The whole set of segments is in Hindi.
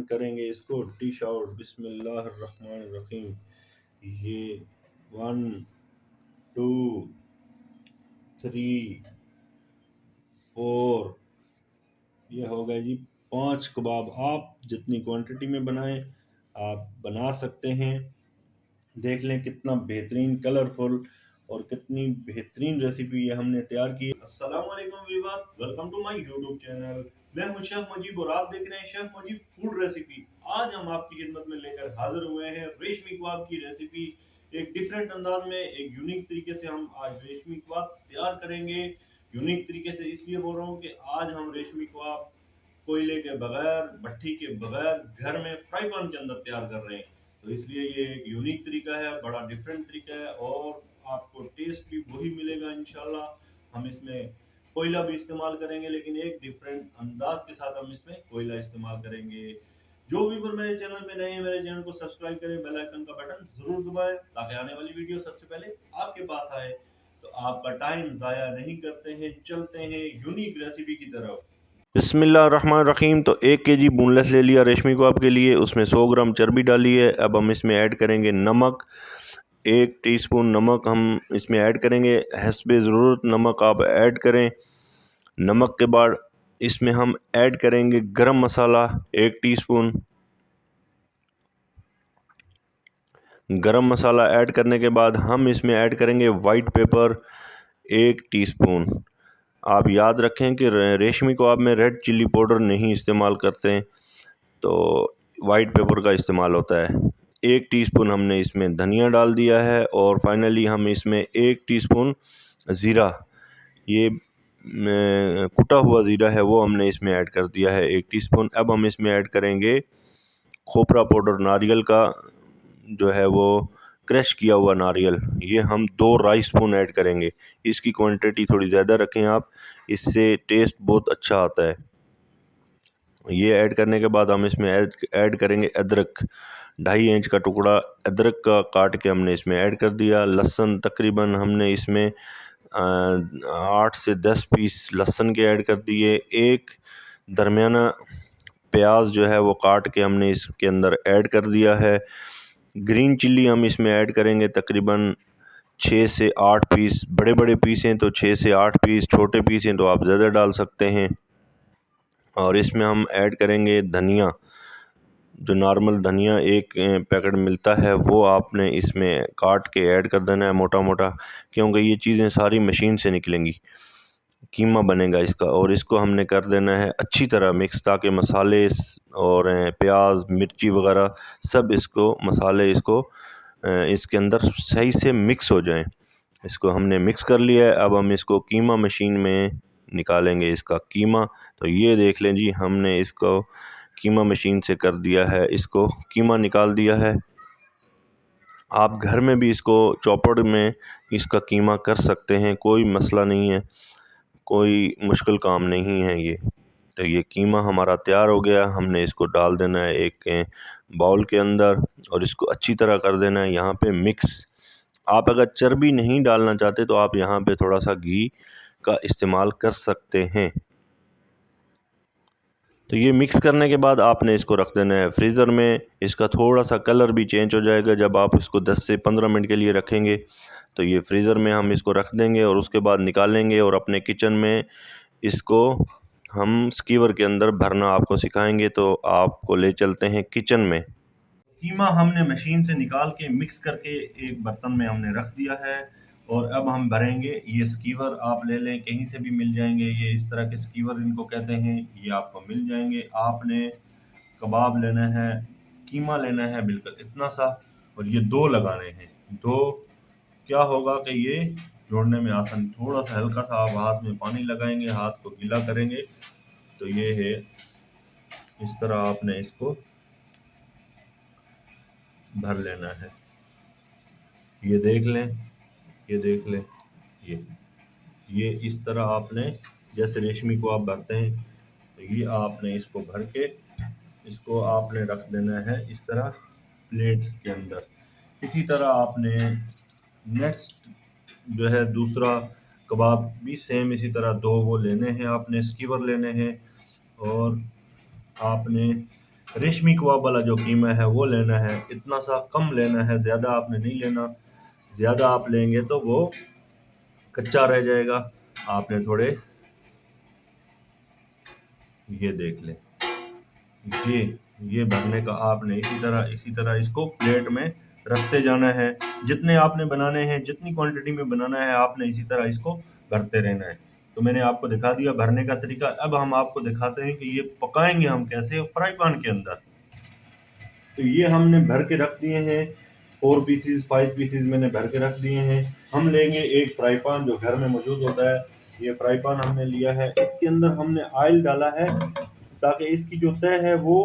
करेंगे इसको डिश आउट। बिस्मिल्लाहिर्रहमानिर्रहीम। ये 1 2 3 4 ये हो गए जी 5 कबाब। आप जितनी क्वांटिटी में बनाएं आप बना सकते हैं। देख लें कितना बेहतरीन कलरफुल और कितनी बेहतरीन रेसिपी ये हमने तैयार की। अस्सलाम वालेकुम viewer, welcome to my YouTube channel. मैं हूं शेफ मुजीब और आप देख रहे हैं शेफ मुजीब फूड रेसिपी। आज हम आपकी खिदमत में लेकर हाजिर हुए हैं रेशमी कबाब की रेसिपी। एक डिफरेंट अंदाज में, एक यूनिक तरीके से हम आज रेशमी कबाब तैयार करेंगे। यूनिक तरीके से इसलिए बोल रहा हूँ कि आज हम रेशमी कबाब कोयले के बगैर, भट्टी के बगैर घर में फ्राई पैन के अंदर तैयार कर रहे हैं। तो इसलिए ये एक यूनिक तरीका है, बड़ा डिफरेंट तरीका है और आपको टेस्ट भी वही मिलेगा इंशाल्लाह। हम इसमें कोयला भी इस्तेमाल करेंगे लेकिन एक डिफरेंट अंदाज के साथ हम इसमें कोयला इस्तेमाल करेंगे। जो भी पर मेरे चैनल पे नए हैं मेरे चैनल को सब्सक्राइब करें, बेल आइकन का बटन जरूर दबाएं ताकि आने वाली वीडियो सबसे पहले आपके पास आए। तो आपका टाइम जाया नहीं करते हैं, चलते हैं यूनिक रेसिपी की तरफ। बिस्मिल्लाहिर्रहमानिर्रहीम। तो 1 केजी बोनलेस ले लिया रेशमी कबाब के लिए, उसमें 100 ग्राम चर्बी डाली है। अब हम इसमें ऐड करेंगे नमक, 1 टीस्पून नमक हम इसमें ऐड करेंगे। हस्बे ज़रूरत नमक आप ऐड करें। नमक के बाद इसमें हम ऐड करेंगे गरम मसाला 1 टीस्पून। गरम मसाला ऐड करने के बाद हम इसमें ऐड करेंगे वाइट पेपर 1 टीस्पून। आप याद रखें कि रेशमी कबाब में रेड चिल्ली पाउडर नहीं इस्तेमाल करते हैं, तो वाइट पेपर का इस्तेमाल होता है। 1 टीस्पून हमने इसमें धनिया डाल दिया है और फाइनली हम इसमें 1 टीस्पून ज़ीरा, ये कुटा हुआ ज़ीरा है वो हमने इसमें ऐड कर दिया है 1 टीस्पून। अब हम इसमें ऐड करेंगे खोपरा पाउडर, नारियल का जो है वो क्रश किया हुआ नारियल, ये हम 2 राइस स्पून ऐड करेंगे। इसकी क्वांटिटी थोड़ी ज़्यादा रखें आप, इससे टेस्ट बहुत अच्छा आता है। ये ऐड करने के बाद हम इसमें ऐड करेंगे अदरक, 2.5 इंच का टुकड़ा अदरक का काट के हमने इसमें ऐड कर दिया। लहसुन तकरीबन हमने इसमें 8 से 10 पीस लहसुन के ऐड कर दिए। एक दरमियाना प्याज जो है वो काट के हमने इसके अंदर ऐड कर दिया है। ग्रीन चिल्ली हम इसमें ऐड करेंगे तकरीबन 6 से 8 पीस। बड़े बड़े पीस हैं तो 6 से 8 पीस, छोटे पीस हैं तो आप ज़्यादा डाल सकते हैं। और इसमें हम ऐड करेंगे धनिया, जो नॉर्मल धनिया एक पैकेट मिलता है वो आपने इसमें काट के ऐड कर देना है मोटा मोटा, क्योंकि ये चीज़ें सारी मशीन से निकलेंगी। कीमा बनेगा इसका और इसको हमने कर देना है अच्छी तरह मिक्स, ताकि मसाले और प्याज मिर्ची वगैरह सब इसको मसाले इसको इसके अंदर सही से मिक्स हो जाएं। इसको हमने मिक्स कर लिया है। अब हम इसको कीमा मशीन में निकालेंगे इसका कीमा। तो ये देख लें जी, हमने इसको कीमा मशीन से कर दिया है, इसको कीमा निकाल दिया है। आप घर में भी इसको चॉपर में इसका कीमा कर सकते हैं, कोई मसला नहीं है, कोई मुश्किल काम नहीं है ये। तो ये कीमा हमारा तैयार हो गया। हमने इसको डाल देना है एक बाउल के अंदर और इसको अच्छी तरह कर देना है यहाँ पे मिक्स। आप अगर चर्बी नहीं डालना चाहते तो आप यहाँ पे थोड़ा सा घी का इस्तेमाल कर सकते हैं। तो ये मिक्स करने के बाद आपने इसको रख देना है फ्रीज़र में। इसका थोड़ा सा कलर भी चेंज हो जाएगा जब आप इसको 10 से 15 मिनट के लिए रखेंगे। तो ये फ्रीज़र में हम इसको रख देंगे और उसके बाद निकालेंगे और अपने किचन में इसको हम स्कीवर के अंदर भरना आपको सिखाएंगे। तो आपको ले चलते हैं किचन में। कीमा हमने मशीन से निकाल के मिक्स करके एक बर्तन में हमने रख दिया है और अब हम भरेंगे। ये स्कीवर आप ले लें, कहीं से भी मिल जाएंगे, ये इस तरह के स्कीवर इनको कहते हैं, ये आपको मिल जाएंगे। आपने कबाब लेना है, कीमा लेना है बिल्कुल इतना सा, और ये 2 लगाने हैं। 2 क्या होगा कि ये जोड़ने में आसान, थोड़ा सा हल्का सा आप हाथ में पानी लगाएंगे, हाथ को गीला करेंगे तो ये है इस तरह आपने इसको भर लेना है। ये देख लें, ये देख लें, ये इस तरह आपने जैसे रेशमी को आप भरते हैं तो ये आपने इसको भर के इसको आपने रख देना है इस तरह प्लेट्स के अंदर। इसी तरह आपने नेक्स्ट जो है दूसरा कबाब भी सेम इसी तरह 2 वो लेने हैं, आपने स्कीवर लेने हैं और आपने रेशमी कबाब वाला जो कीमा है वो लेना है, इतना सा कम लेना है, ज़्यादा आपने नहीं लेना। ज़्यादा आप लेंगे तो वो कच्चा रह जाएगा। आपने थोड़े, ये देख लें, ये ये भरने का आपने इसी तरह इसको प्लेट में रखते जाना है। जितने आपने बनाने हैं, जितनी क्वांटिटी में बनाना है, आपने इसी तरह इसको भरते रहना है। तो मैंने आपको दिखा दिया भरने का तरीका। अब हम आपको दिखाते हैं कि ये पकाएंगे हम कैसे फ्राई पैन के अंदर। तो ये हमने भर के रख दिए हैं, 4 पीसीज 5 पीसीज मैंने भर के रख दिए हैं। हम लेंगे एक फ्राई पैन जो घर में मौजूद होता है। ये फ्राई पैन हमने लिया है, इसके अंदर हमने ऑयल डाला है ताकि इसकी जो तय है वो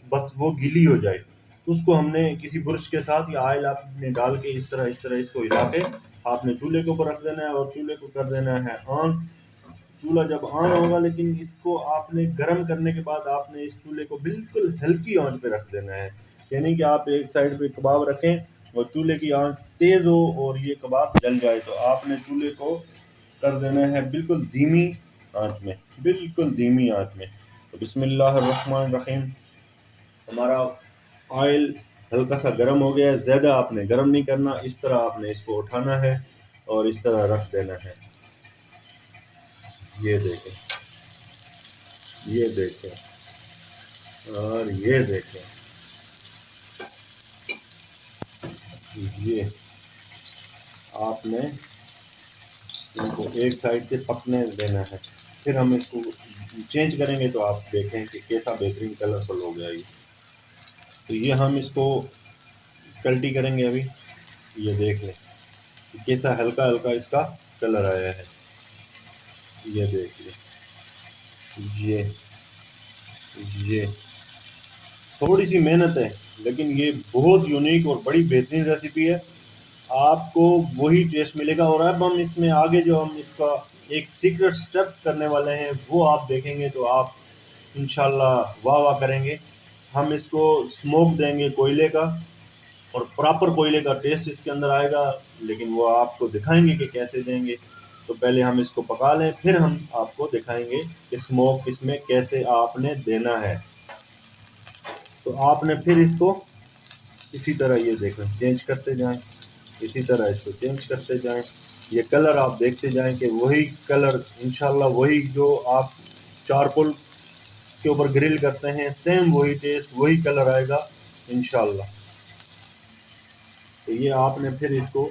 बस वो गीली हो जाए। उसको हमने किसी बुर्श के साथ या ऑयल आपने डाल के इस तरह इसको हिला के आपने चूल्हे के ऊपर रख देना है और चूल्हे को कर देना है ऑन। चूल्हा जब ऑन होगा, लेकिन इसको आपने गर्म करने के बाद आपने इस चूल्हे को बिल्कुल हल्की आंच पे रख देना है। यानी कि आप एक साइड पे कबाब रखें और चूल्हे की आंच तेज हो और ये कबाब जल जाए, तो आपने चूल्हे को कर देना है बिल्कुल धीमी आंच में, बिल्कुल धीमी आंच में। तो बिस्मिल्लाहिर्रहमानिर्रहीम, हमारा ऑयल हल्का सा गर्म हो गया है। ज़्यादा आपने गर्म नहीं करना, इस तरह आपने इसको उठाना है और इस तरह रख देना है। ये देखें, ये देखें और ये देखें, ये आपने इनको एक साइड से पकने देना है। फिर हम इसको चेंज करेंगे तो आप देखें कि कैसा बेहतरीन कलरफुल हो गया ये। तो ये हम इसको कल्टी करेंगे अभी। ये देख लें कि कैसा हल्का हल्का इसका कलर आया है। ये देख लें, ये ये थोड़ी सी मेहनत है, लेकिन ये बहुत यूनिक और बड़ी बेहतरीन रेसिपी है। आपको वही टेस्ट मिलेगा। और अब हम इसमें आगे जो हम इसका एक सीक्रेट स्टेप करने वाले हैं वो आप देखेंगे तो आप इंशाल्लाह वाह वाह करेंगे। हम इसको स्मोक देंगे कोयले का, और प्रॉपर कोयले का टेस्ट इसके अंदर आएगा, लेकिन वो आपको दिखाएंगे कि कैसे देंगे। तो पहले हम इसको पका लें, फिर हम आपको दिखाएंगे कि स्मोक इसमें कैसे आपने देना है। तो आपने फिर इसको इसी तरह, ये देखें, चेंज करते जाएं, इसी तरह इसको चेंज करते जाएं। ये कलर आप देखते जाएं कि वही कलर इंशाल्लाह, वही जो आप चारकोल के ऊपर ग्रिल करते हैं, सेम वही टेस्ट वही कलर आएगा इंशाल्लाह। तो ये आपने फिर इसको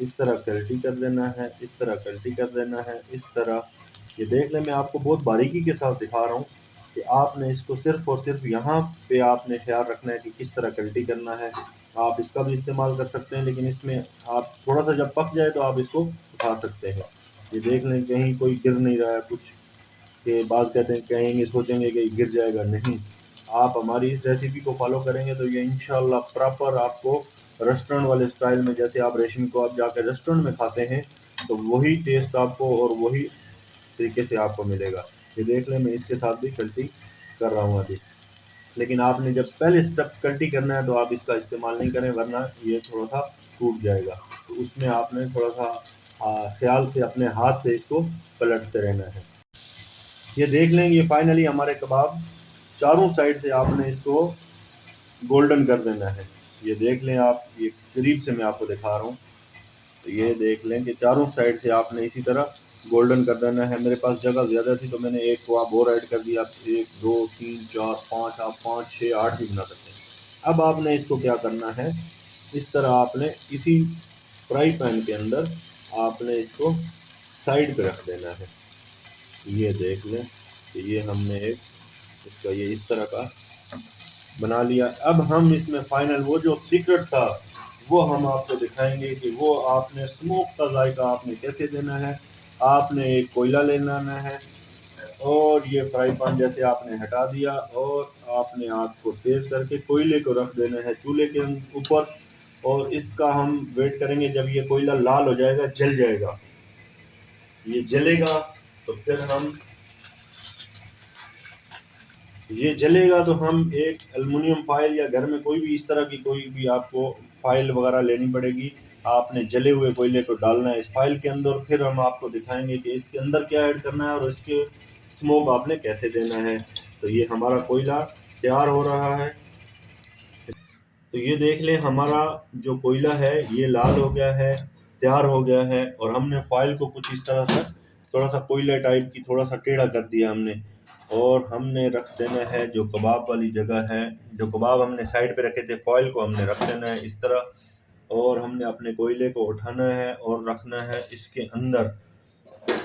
इस तरह कल्टी कर देना है, इस तरह कल्टी कर देना है, इस तरह। ये देख लें, मैं आपको बहुत बारीकी के साथ दिखा रहा हूँ कि आपने इसको सिर्फ और सिर्फ यहाँ पे आपने ख्याल रखना है कि किस तरह कल्टी करना है। आप इसका भी इस्तेमाल कर सकते हैं, लेकिन इसमें आप थोड़ा सा जब पक जाए तो आप इसको उठा सकते हैं। ये देख लें कहीं कोई गिर नहीं रहा है कुछ, के बाद कहते हैं कहेंगे सोचेंगे कि गिर जाएगा, नहीं। आप हमारी इस रेसिपी को फॉलो करेंगे तो ये इंशाल्लाह प्रॉपर आपको रेस्टोरेंट वाले स्टाइल में, जैसे आप रेशमी को आप जाकर रेस्टोरेंट में खाते हैं, तो वही टेस्ट आपको और वही तरीके से आपको मिलेगा। ये देख लें, मैं इसके साथ भी कल्टी कर रहा हूँ अभी। लेकिन आपने जब पहले स्टेप कल्टी करना है तो आप इसका इस्तेमाल नहीं करें, वरना ये थोड़ा सा टूट जाएगा। तो उसमें आपने थोड़ा सा ख्याल से अपने हाथ से इसको पलटते रहना है। ये देख लें, ये फाइनली हमारे कबाब चारों साइड से आपने इसको गोल्डन कर देना है। ये देख लें आप, ये करीब से मैं आपको दिखा रहा हूँ। तो ये देख लें कि चारों साइड से आपने इसी तरह गोल्डन कर देना है। मेरे पास जगह ज़्यादा थी तो मैंने एक कबाब और ऐड कर दिया। 1 2 3 4 5, आप 5 6 8 भी बना सकते हैं। अब आपने इसको क्या करना है, इस तरह आपने इसी फ्राई पैन के अंदर आपने इसको साइड पे रख देना है। ये देख लें कि ये हमने एक इसका ये इस तरह का बना लिया। अब हम इसमें फाइनल वो जो सीक्रेट था वो हम आपको दिखाएंगे कि वो आपने स्मोक का जायका आपने कैसे देना है। आपने एक कोयला लेना है और ये फ्राई पैन जैसे आपने हटा दिया और आपने आग को तेज करके कोयले को रख देना है चूल्हे के ऊपर। और इसका हम वेट करेंगे, जब ये कोयला लाल हो जाएगा, जल जाएगा, ये जलेगा तो फिर हम, ये जलेगा तो हम एक एल्युमिनियम फाइल या घर में कोई भी इस तरह की कोई भी आपको फाइल वगैरह लेनी पड़ेगी। आपने जले हुए कोयले को डालना है इस फाइल के अंदर। फिर हम आपको दिखाएंगे कि इसके अंदर क्या ऐड करना है और इसके स्मोक आपने कैसे देना है। तो ये हमारा कोयला तैयार हो रहा है। तो ये देख लें, हमारा जो कोयला है ये लाल हो गया है, तैयार हो गया है। और हमने फॉइल को कुछ इस तरह से थोड़ा सा कोयला टाइप की थोड़ा सा टेढ़ा कर दिया हमने, और हमने रख देना है जो कबाब वाली जगह है। जो कबाब हमने साइड पे रखे थे, फॉइल को हमने रख देना है इस तरह, और हमने अपने कोयले को उठाना है और रखना है इसके अंदर।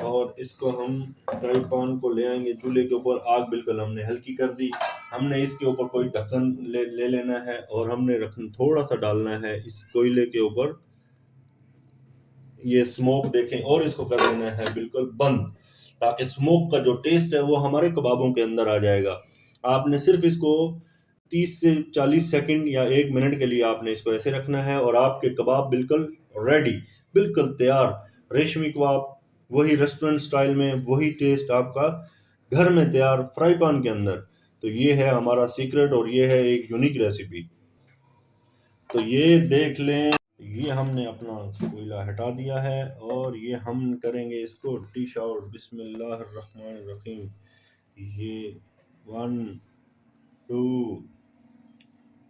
और इसको हम फ्राई पैन को ले आएंगे चूल्हे के ऊपर। आग बिल्कुल हमने हल्की कर दी। हमने इसके ऊपर कोई ढक्कन ले लेना है, और हमने रखना थोड़ा सा डालना है इस कोयले के ऊपर। ये स्मोक देखें, और इसको कर देना है बिल्कुल बंद, ताकि स्मोक का जो टेस्ट है वो हमारे कबाबों के अंदर आ जाएगा। आपने सिर्फ इसको 30 से 40 सेकंड या 1 मिनट के लिए आपने इसको ऐसे रखना है, और आपके कबाब बिल्कुल रेडी, बिल्कुल तैयार। रेशमी कबाब वही रेस्टोरेंट स्टाइल में, वही टेस्ट आपका घर में तैयार फ्राई पैन के अंदर। तो ये है हमारा सीक्रेट, और ये है एक यूनिक रेसिपी। तो ये देख लें, ये हमने अपना कोयला हटा दिया है, और ये हम करेंगे इसको डिश आउट। बिस्मिल्लाहिर्रहमानिर्रहीम। ये 1 2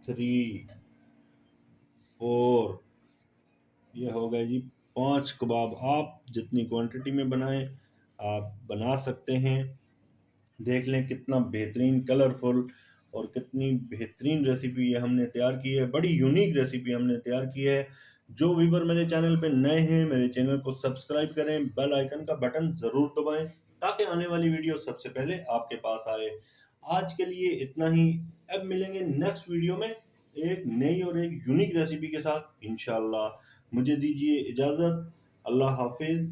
3 4, ये हो गए जी 5 कबाब। आप जितनी क्वांटिटी में बनाएं आप बना सकते हैं। देख लें कितना बेहतरीन कलरफुल और कितनी बेहतरीन रेसिपी ये हमने तैयार की है। बड़ी यूनिक रेसिपी हमने तैयार की है। जो व्यूवर मेरे चैनल पे नए हैं, मेरे चैनल को सब्सक्राइब करें, बेल आइकन का बटन ज़रूर दबाएं, ताकि आने वाली वीडियो सबसे पहले आपके पास आए। आज के लिए इतना ही। अब मिलेंगे नेक्स्ट वीडियो में एक नई और एक यूनिक रेसिपी के साथ इंशाल्लाह। मुझे दीजिए इजाज़त। अल्लाह हाफिज़।